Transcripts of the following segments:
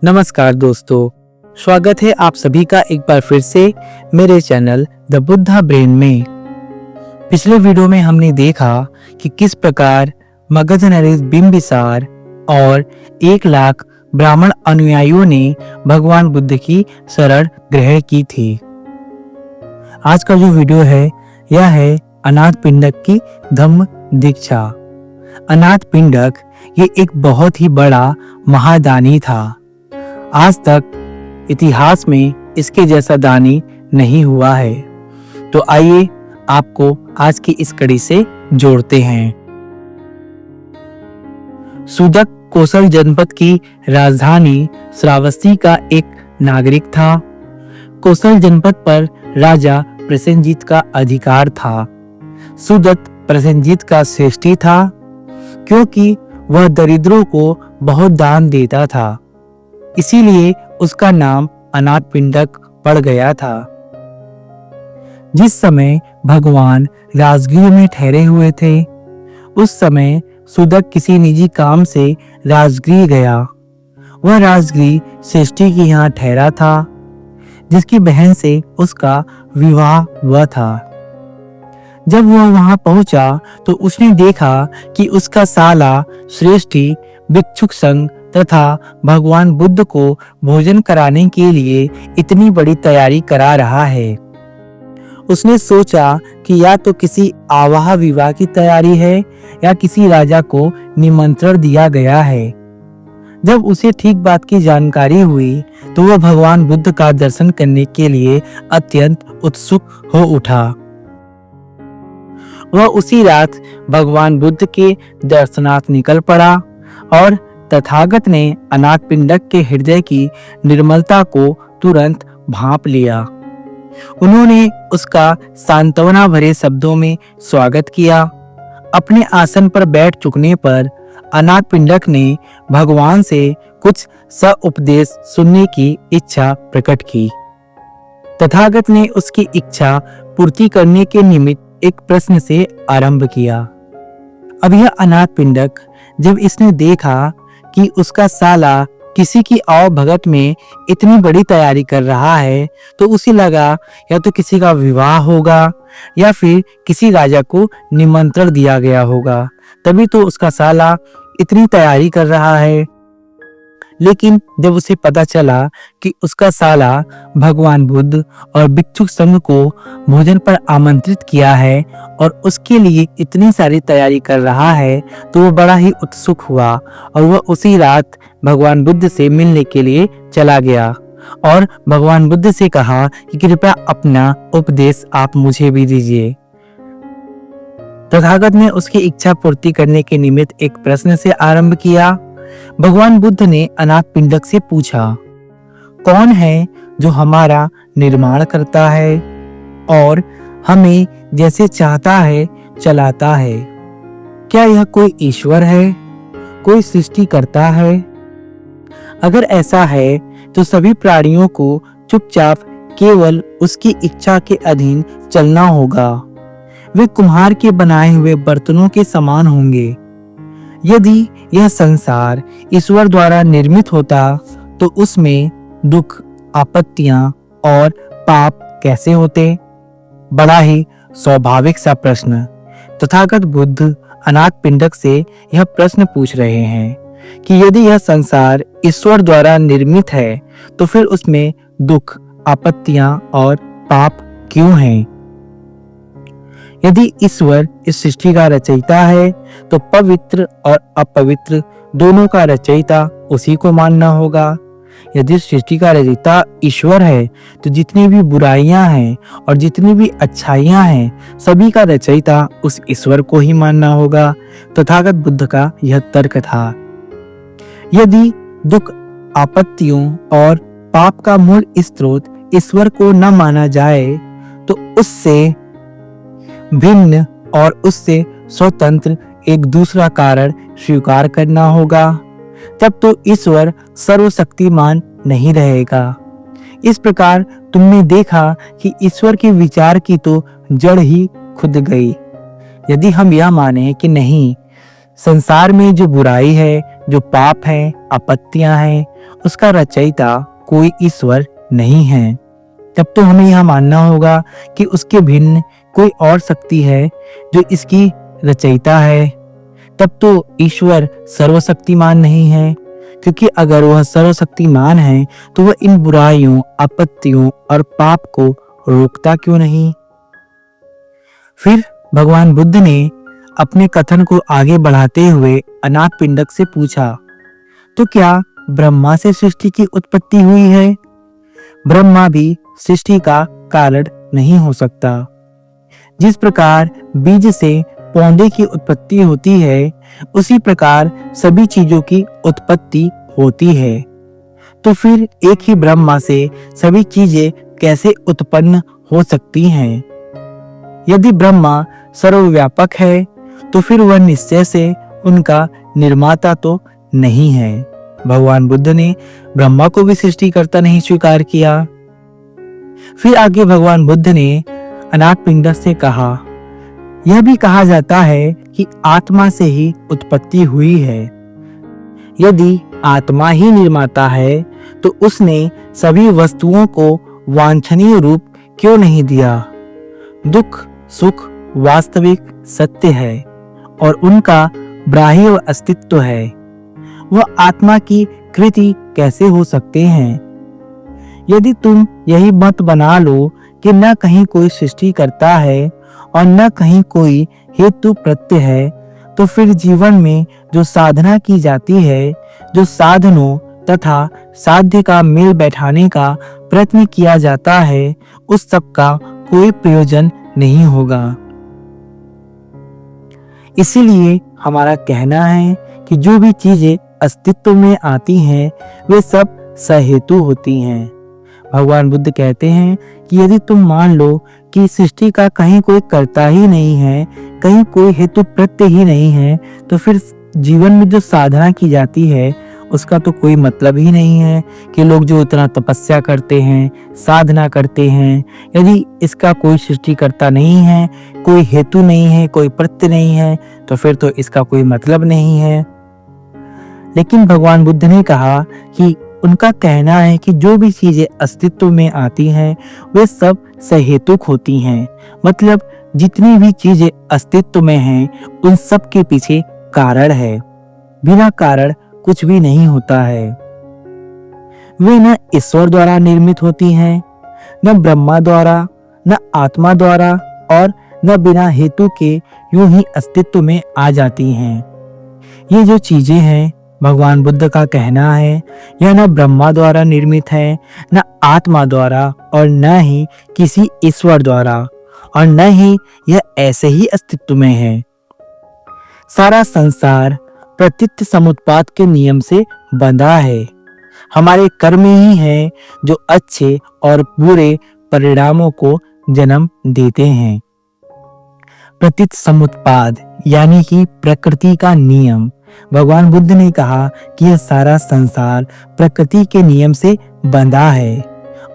नमस्कार दोस्तों, स्वागत है आप सभी का एक बार फिर से मेरे चैनल द बुद्धा ब्रेन में। पिछले वीडियो में हमने देखा कि किस प्रकार मगध नरेश बिंबिसार और 1 लाख ब्राह्मण अनुयायियों ने भगवान बुद्ध की शरण ग्रहण की थी। आज का जो वीडियो है यह है अनाथ पिंडक की धम्म दीक्षा। अनाथ पिंडक ये एक बहुत ही बड़ा महादानी था। आज तक इतिहास में इसके जैसा दानी नहीं हुआ है। तो आइए आपको आज की इस कड़ी से जोड़ते हैं। सुदक कोसल जनपद की राजधानी श्रावस्ती का एक नागरिक था। कोसल जनपद पर राजा प्रसेनजीत का अधिकार था। सुदत प्रसेनजीत का श्रेष्ठी था क्योंकि वह दरिद्रों को बहुत दान देता था, इसीलिए उसका नाम अनाथ पिंडक पड़ गया था। जिस समय भगवान राजगृह में ठहरे हुए थे, उस समय सुदक किसी निजी काम से राजगृह गया। वह राजगृह श्रेष्ठी के यहाँ ठहरा था, जिसकी बहन से उसका विवाह हुआ था। जब वह वहां पहुंचा तो उसने देखा कि उसका साला श्रेष्ठी भिक्षुक संघ तथा भगवान बुद्ध को भोजन कराने के लिए इतनी बड़ी तैयारी करा रहा है। उसने सोचा कि या तो किसी आवाह विवाह की तैयारी है या किसी राजा को निमंत्रण दिया गया है। जब उसे ठीक बात की जानकारी हुई तो वह भगवान बुद्ध का दर्शन करने के लिए अत्यंत उत्सुक हो उठा। वह उसी रात भगवान बुद्ध के दर्शनार्थ निकल पड़ा और तथागत ने अनाथ पिंडक के हृदय की निर्मलता को तुरंत भांप लिया। उन्होंने उसका सांत्वना भरे शब्दों में स्वागत किया। अपने आसन पर बैठ चुकने पर अनाथ पिंडक ने भगवान से कुछ सउपदेश सुनने की इच्छा प्रकट की। तथागत ने उसकी इच्छा पूर्ति करने के निमित्त एक प्रश्न से आरंभ किया। अब यह अनाथ पिंडक जब इसने देखा कि उसका साला किसी की आओ भगत में इतनी बड़ी तैयारी कर रहा है, तो उसे लगा या तो किसी का विवाह होगा या फिर किसी राजा को निमंत्रण दिया गया होगा, तभी तो उसका साला इतनी तैयारी कर रहा है। लेकिन जब उसे पता चला कि उसका साला भगवान बुद्ध और भिक्षुक संघ को भोजन पर आमंत्रित किया है और उसके लिए इतनी सारी तैयारी कर रहा है, तो वो बड़ा ही उत्सुक हुआ और वह उसी रात भगवान बुद्ध से मिलने के लिए चला गया और भगवान बुद्ध से कहा कि कृपया अपना उपदेश आप मुझे भी दीजिए। तथागत ने उसकी इच्छा पूर्ति करने के निमित्त एक प्रश्न से आरंभ किया। भगवान बुद्ध ने अनाथ पिंडक से पूछा, कौन है जो हमारा निर्माण करता है और हमें जैसे चाहता है चलाता है? क्या यह कोई ईश्वर है, कोई सृष्टि करता है? अगर ऐसा है तो सभी प्राणियों को चुपचाप केवल उसकी इच्छा के अधीन चलना होगा। वे कुम्हार के बनाए हुए बर्तनों के समान होंगे। यदि यह संसार ईश्वर द्वारा निर्मित होता तो उसमें दुख, आपत्तियां और पाप कैसे होते? बड़ा ही स्वाभाविक सा प्रश्न। तथागत बुद्ध अनाथ पिंडक से यह प्रश्न पूछ रहे हैं कि यदि यह संसार ईश्वर द्वारा निर्मित है तो फिर उसमें दुख, आपत्तियां और पाप क्यों हैं? यदि ईश्वर इस सृष्टि का रचयिता है तो पवित्र और अपवित्र दोनों का रचयिता उसी को मानना होगा। यदि सृष्टि का रचयिता ईश्वर है तो जितनी भी बुराइयां हैं और जितनी भी अच्छाइयां हैं, सभी का रचयिता उस ईश्वर को ही मानना होगा। तथागत बुद्ध का यह तर्क था। यदि दुख, आपत्तियों और पाप का मूल स्रोत ईश्वर को न माना जाए तो उससे भिन्न और उससे स्वतंत्र एक दूसरा कारण स्वीकार करना होगा। तब तो ईश्वर सर्वशक्तिमान नहीं रहेगा। इस प्रकार तुमने देखा कि ईश्वर के विचार की तो जड़ ही खुद गई। यदि हम यह माने कि नहीं, संसार में जो बुराई है, जो पाप है, आपत्तियां हैं, उसका रचयिता कोई ईश्वर नहीं है। तब तो हमें यह मानना होगा कि उसके भिन्न कोई और शक्ति है जो इसकी रचयिता है। तब तो ईश्वर सर्वशक्तिमान नहीं है, क्योंकि अगर वह सर्वशक्तिमान है तो वह इन बुराइयों, आपत्तियों और पाप को रोकता क्यों नहीं। फिर भगवान बुद्ध ने अपने कथन को आगे बढ़ाते हुए अनाथ पिंडक से पूछा, तो क्या ब्रह्मा से सृष्टि की उत्पत्ति हुई है? ब्रह्मा भी सृष्टि का कारण नहीं हो सकता। जिस प्रकार बीज से पौधे की उत्पत्ति होती है, उसी प्रकार सभी चीजों की उत्पत्ति होती है। तो फिर एक ही ब्रह्मा से सभी चीजें कैसे उत्पन्न हो सकती हैं? यदि ब्रह्मा सर्वव्यापक है, तो फिर वह निश्चय से उनका निर्माता तो नहीं है। भगवान बुद्ध ने ब्रह्मा को भी सृष्टिकर्ता नहीं स्वीकार किया। फिर आगे भगवान बुद्ध ने अनाथ पिंडक से कहा, यह भी कहा जाता है कि आत्मा से ही उत्पत्ति हुई है। यदि आत्मा ही निर्माता है, तो उसने सभी वस्तुओं को वांछनीय रूप क्यों नहीं दिया? दुख, सुख वास्तविक सत्य है और उनका बाह्य अस्तित्व है। वह आत्मा की कृति कैसे हो सकते हैं? यदि तुम यही मत बना लो कि न कहीं कोई सृष्टि करता है और न कहीं कोई हेतु प्रत्यय है, तो फिर जीवन में जो साधना की जाती है, जो साधनों तथा साध्य का मेल बैठाने का प्रयत्न किया जाता है, उस सब का कोई प्रयोजन नहीं होगा। इसीलिए हमारा कहना है कि जो भी चीजें अस्तित्व में आती हैं, वे सब सहेतु होती हैं। भगवान बुद्ध कहते हैं कि यदि तुम मान लो कि सृष्टि का कहीं कोई कर्ता ही नहीं है, कहीं कोई हेतु प्रत्यय ही नहीं है, तो फिर जीवन में जो साधना की जाती है उसका तो कोई मतलब ही नहीं है कि लोग जो उतना तपस्या करते हैं, साधना करते हैं, यदि इसका कोई सृष्टिकर्ता नहीं है, कोई हेतु नहीं है, कोई प्रत्यय नहीं है, तो फिर तो इसका कोई मतलब नहीं है। लेकिन भगवान बुद्ध ने कहा कि उनका कहना है कि जो भी चीजें अस्तित्व में आती हैं, वे सब सहेतुक होती हैं। मतलब जितनी भी चीजें अस्तित्व में हैं, उन सब के पीछे कारण है। बिना कारण कुछ भी नहीं होता है। वे न ईश्वर द्वारा निर्मित होती हैं, न ब्रह्मा द्वारा, न आत्मा द्वारा और न बिना हेतु के यूं ही अस्तित्व में आ जाती हैं। ये जो चीजें हैं, भगवान बुद्ध का कहना है, यह न ब्रह्मा द्वारा निर्मित है, न आत्मा द्वारा और न ही किसी ईश्वर द्वारा, और न ही यह ऐसे ही अस्तित्व में है। सारा संसार प्रतीत समुत्पाद के नियम से बंधा है। हमारे कर्म ही हैं जो अच्छे और बुरे परिणामों को जन्म देते हैं। प्रतीत समुत्पाद यानी कि प्रकृति का नियम। भगवान बुद्ध ने कहा कि यह सारा संसार प्रकृति के नियम से बंधा है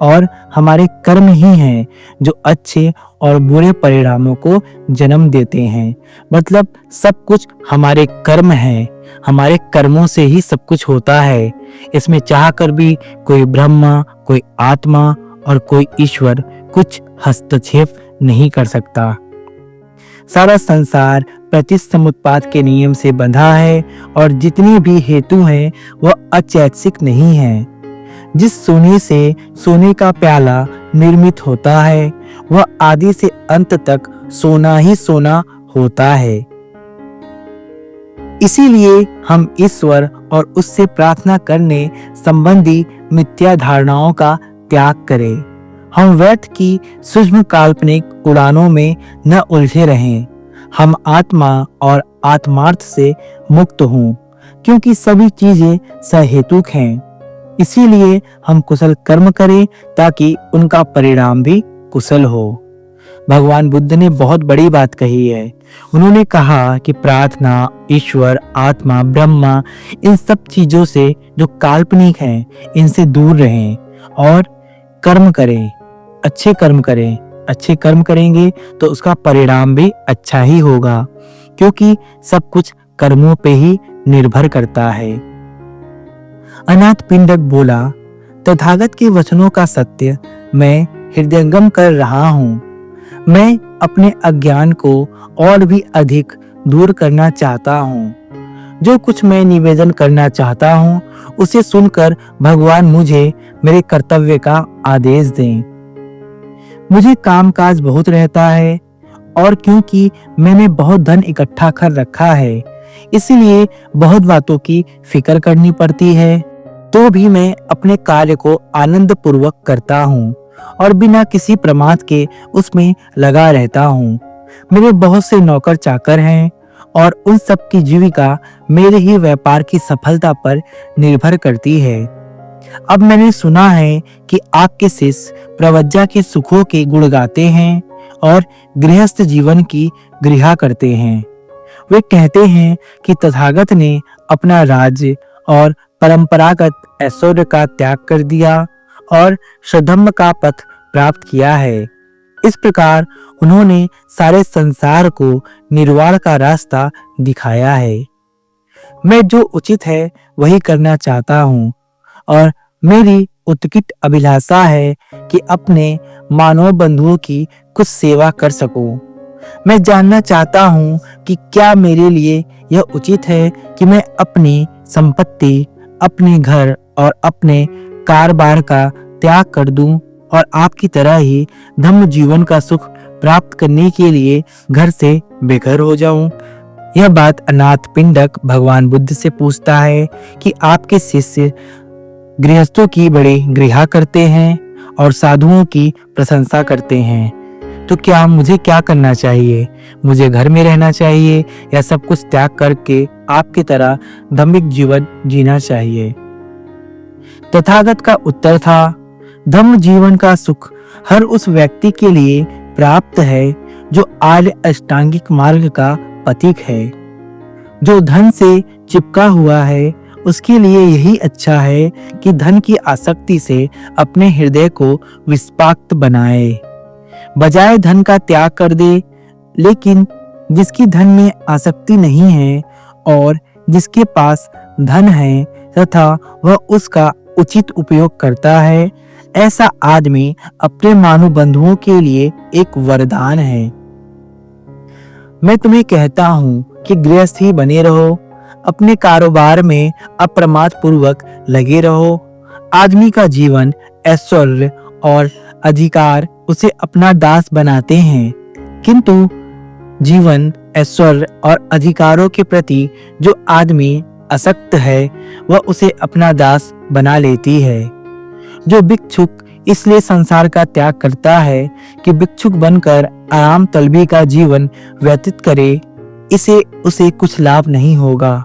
और हमारे कर्म ही हैं जो अच्छे और बुरे परिणामों को जन्म देते हैं। मतलब सब कुछ हमारे कर्म हैं, हमारे कर्मों से ही सब कुछ होता है। इसमें चाहकर भी कोई ब्रह्मा, कोई आत्मा और कोई ईश्वर कुछ हस्तक्षेप नहीं कर सकता। सारा संसार प्रतिसमुत्पाद के नियम से बंधा है और जितनी भी हेतु हैं वह अचैतसिक नहीं है। जिस सोने से सोने का प्याला निर्मित होता है, वह आदि से अंत तक सोना ही सोना होता है। इसीलिए हम ईश्वर और उससे प्रार्थना करने संबंधी मिथ्या धारणाओं का त्याग करें। हम व्यर्थ की सूक्ष्म काल्पनिक उड़ानों में न उलझे रहें। हम आत्मा और आत्मार्थ से मुक्त हों, क्योंकि सभी चीजें सहेतुक हैं। इसीलिए हम कुशल कर्म करें ताकि उनका परिणाम भी कुशल हो। भगवान बुद्ध ने बहुत बड़ी बात कही है। उन्होंने कहा कि प्रार्थना, ईश्वर, आत्मा, ब्रह्मा, इन सब चीजों से जो काल्पनिक हैं, इनसे दूर रहें और कर्म करें, अच्छे कर्म करें। अच्छे कर्म करेंगे तो उसका परिणाम भी अच्छा ही होगा, क्योंकि सब कुछ कर्मों पे ही निर्भर करता है। अनाथ पिंडक बोला, तथागत के वचनों का सत्य मैं हृदयंगम कर रहा हूँ। मैं अपने अज्ञान को और भी अधिक दूर करना चाहता हूँ। जो कुछ मैं निवेदन करना चाहता हूँ उसे सुनकर भगवान मुझे मेरे कर्तव्य का आदेश दें। मुझे कामकाज बहुत रहता है और क्योंकि मैंने बहुत धन इकट्ठा कर रखा है इसलिए बहुत बातों की फिक्र करनी पड़ती है। तो भी मैं अपने कार्य को आनंद पूर्वक करता हूँ और बिना किसी प्रमाद के उसमें लगा रहता हूँ। मेरे बहुत से नौकर चाकर हैं और उन सब की जीविका मेरे ही व्यापार की सफलता पर निर्भर करती है। अब मैंने सुना है कि आपके शिष्य प्रवज्जा के सुखों के गुण गाते हैं और गृहस्थ जीवन की गृहा करते हैं। वे कहते हैं कि तथागत ने अपना राज्य और परंपरागत ऐश्वर्य का त्याग कर दिया और स्वधर्म का पथ प्राप्त किया है। इस प्रकार उन्होंने सारे संसार को निर्वाण का रास्ता दिखाया है। मैं जो उचित है वही करना चाहता हूँ और मेरी उत्कट अभिलाषा है कि अपने मानव बंधुओं की कुछ सेवा कर सकूं। मैं जानना चाहता हूँ कि क्या मेरे लिए यह उचित है कि मैं अपनी संपत्ति, अपने घर और अपने कारोबार का त्याग कर दूं और आपकी तरह ही धम्म जीवन का सुख प्राप्त करने के लिए घर से बेघर हो जाऊं। यह बात अनाथ पिंडक भगवान बुद्ध से पूछता है कि आपके शिष्य गृहस्थों की बड़ी गृहा करते हैं और साधुओं की प्रशंसा करते हैं, तो क्या मुझे क्या करना चाहिए? मुझे घर में रहना चाहिए या सब कुछ त्याग करके आपकी तरह धार्मिक जीवन जीना चाहिए? तथागत का उत्तर था, धम्म जीवन का सुख हर उस व्यक्ति के लिए प्राप्त है जो आर्य अष्टांगिक मार्ग का पथिक है। जो धन से चिपका हुआ है उसके लिए यही अच्छा है कि धन की आसक्ति से अपने हृदय को विस्पाक्त बनाए, बजाय धन का त्याग कर दे। लेकिन जिसकी धन में आसक्ति नहीं है और जिसके पास धन है तथा वह उसका उचित उपयोग करता है, ऐसा आदमी अपने मानव बंधुओं के लिए एक वरदान है। मैं तुम्हें कहता हूँ कि गृहस्थ ही बने रहो, अपने कारोबार में अप्रमाद पूर्वक लगे रहो। आदमी का जीवन, ऐश्वर्य और अधिकार उसे अपना दास बनाते हैं, किंतु जीवन, ऐश्वर्य और अधिकारों के प्रति जो आदमी आसक्त है वह उसे अपना दास बना लेती है। जो भिक्षुक इसलिए संसार का त्याग करता है कि भिक्षुक बनकर आराम तलबी का जीवन व्यतीत करे, इसे उसे कुछ लाभ नहीं होगा,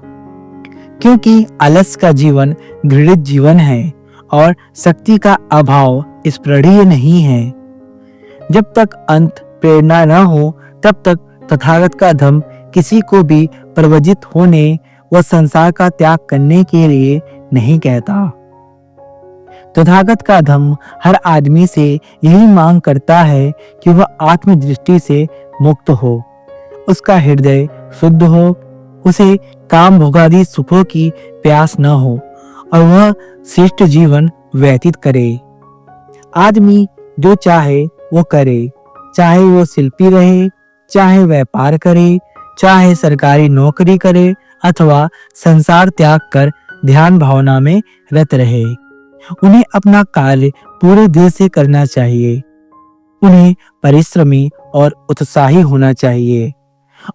क्योंकि आलस का जीवन घृणित जीवन है और शक्ति का अभाव स्पृहणीय नहीं है। जब तक अंत प्रेरणा न हो तब तक तथागत का धम्म किसी को भी प्रवजित होने व संसार का त्याग करने के लिए नहीं कहता। तथागत का धम्म हर आदमी से यही मांग करता है कि वह आत्मदृष्टि से मुक्त हो, उसका हृदय शुद्ध हो, उसे काम भोगादि सुखों की प्यास न हो और वह श्रेष्ठ जीवन व्यतीत करे। आदमी जो चाहे वो करे, चाहे वो शिल्पी रहे, चाहे व्यापार करे, चाहे सरकारी नौकरी करे अथवा संसार त्याग कर ध्यान भावना में रत रहे। उन्हें अपना कार्य पूरे दिल से करना चाहिए। उन्हें परिश्रमी और उत्साही होना चाहिए।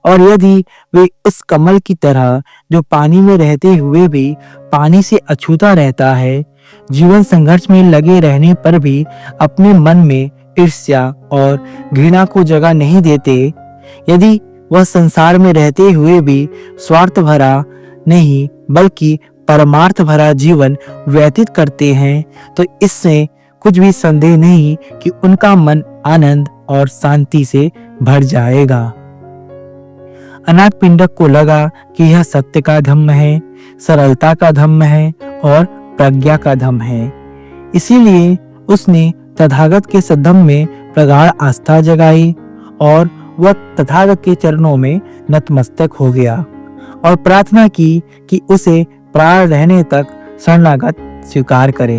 और यदि वे उस कमल की तरह जो पानी में रहते हुए भी पानी से अछूता रहता है, जीवन संघर्ष में लगे रहने पर भी अपने मन में ईर्ष्या और घृणा को जगह नहीं देते, यदि वह संसार में रहते हुए भी स्वार्थ भरा नहीं बल्कि परमार्थ भरा जीवन व्यतीत करते हैं, तो इससे कुछ भी संदेह नहीं कि उनका मन आनंद और शांति से भर जाएगा। अनाथ पिंडक को लगा कि यह सत्य का धम्म है, सरलता का धम्म है और प्रज्ञा का धम्म है। इसीलिए उसने तथागत के सद्धम्म में प्रगाढ़ आस्था जगाई और वह तथागत के चरणों में नतमस्तक हो गया और प्रार्थना की कि उसे प्राण रहने तक शरणागत स्वीकार करे।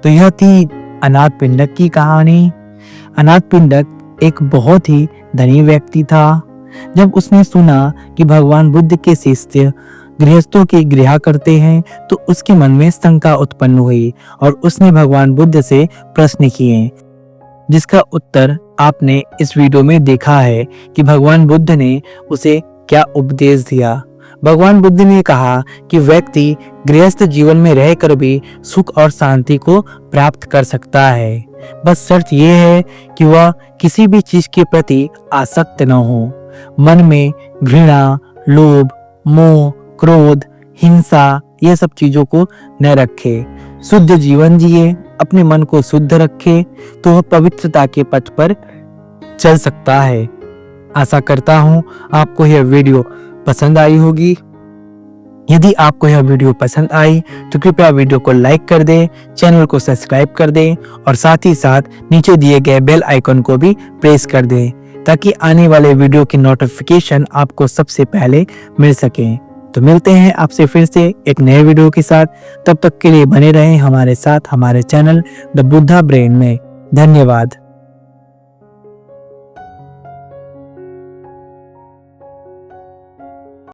तो यह थी अनाथ पिंडक की कहानी। अनाथ पिंडक एक बहुत ही धनी व्यक्ति था। जब उसने सुना कि भगवान बुद्ध के शिष्य गृहस्थों की गृह करते हैं तो उसके मन में शंका उत्पन्न हुई और उसने भगवान बुद्ध से प्रश्न किए, जिसका उत्तर आपने इस वीडियो में देखा है कि भगवान बुद्ध ने उसे क्या उपदेश दिया। भगवान बुद्ध ने कहा कि व्यक्ति गृहस्थ जीवन में रहकर भी सुख और शांति को प्राप्त कर सकता है। बस शर्त यह है कि वह किसी भी चीज के प्रति आसक्त न हो, मन में घृणा, लोभ, मोह, क्रोध, हिंसा ये सब चीजों को न रखे, शुद्ध जीवन जिए, अपने मन को शुद्ध रखे तो वह पवित्रता के पथ पर चल सकता है। आशा करता हूँ आपको यह वीडियो पसंद आई होगी। यदि आपको यह वीडियो पसंद आई तो कृपया वीडियो को लाइक कर दें, चैनल को सब्सक्राइब कर दें और साथ ही साथ नीचे दिए गए बेल आइकन को भी प्रेस कर दें ताकि आने वाले वीडियो की नोटिफिकेशन आपको सबसे पहले मिल सके। तो मिलते हैं आपसे फिर से एक नए वीडियो के साथ। तब तक के लिए बने रहें हमारे साथ हमारे चैनल द बुद्धा ब्रेन में। धन्यवाद।